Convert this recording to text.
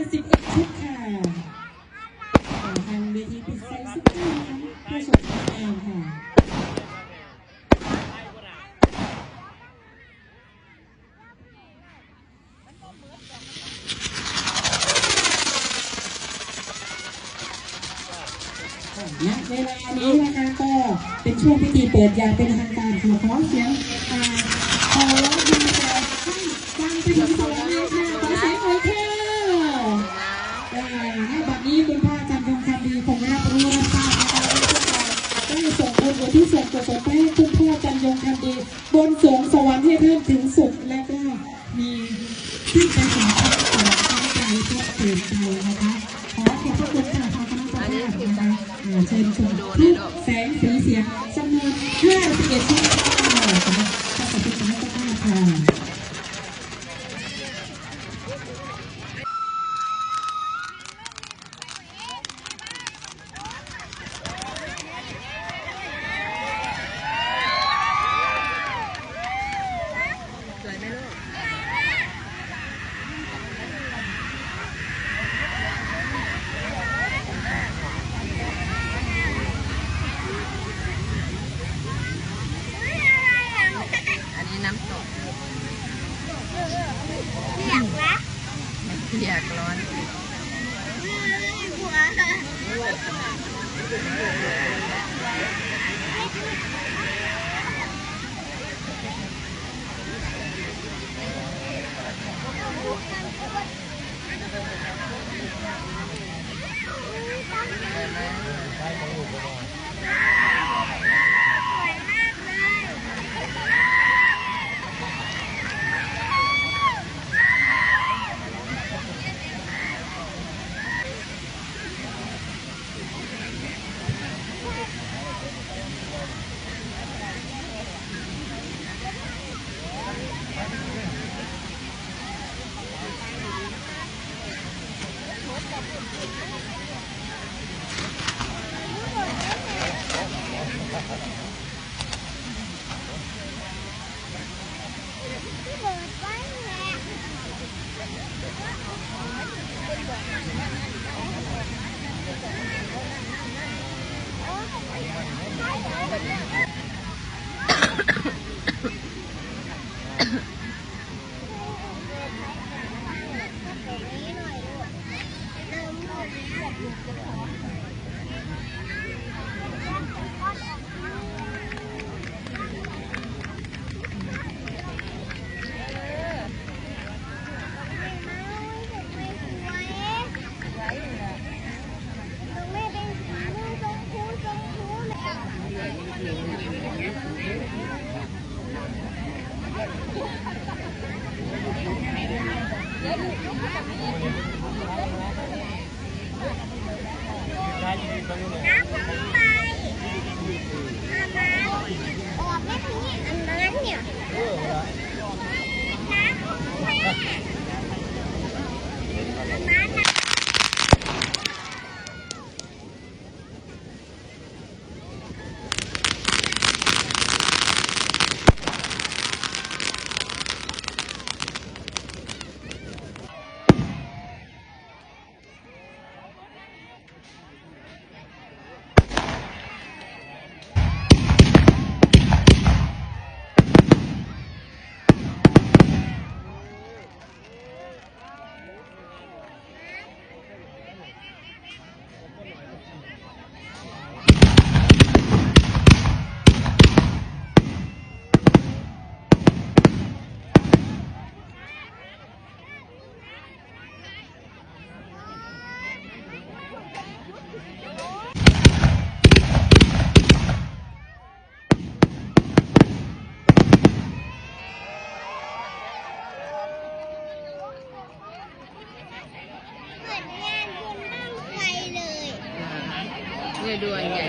51 ชุดค่ะทางเวทีปิดไฟสักครู่นะคะเพื่อส่งสัญญาณค่ะณเวลานี้นะคะก็เป็นช่วงพิธีเปิดอย่างเป็นทางการขอเสียงขอร้องดีใจให้ฟังไปถึงสวรรค์เลยค่ะขอเสียงหน่อยค่ะให้บัดนี้คุณพ่อจันทร์ยงคำดีคงรับรู้รับทราบนะคะได้ส่งบุญอุทิศส่วนกุศลไปให้คุณพ่อจันทร์ยงคำดีบนสวงสวรรค์ให้ท่านถึงสุดและก็มีที่จะถึงความสุขความใจทุกเปลี่ยนใจนะคะขอขอบพระคุณค่ะทางคณะกรรมการนะคะเชิญชมทุกแสงสีเสียงจำนวน51ชุดค่ะขอบคุณคณะกรรมการค่ะอยากร้อนด่วนใหญ่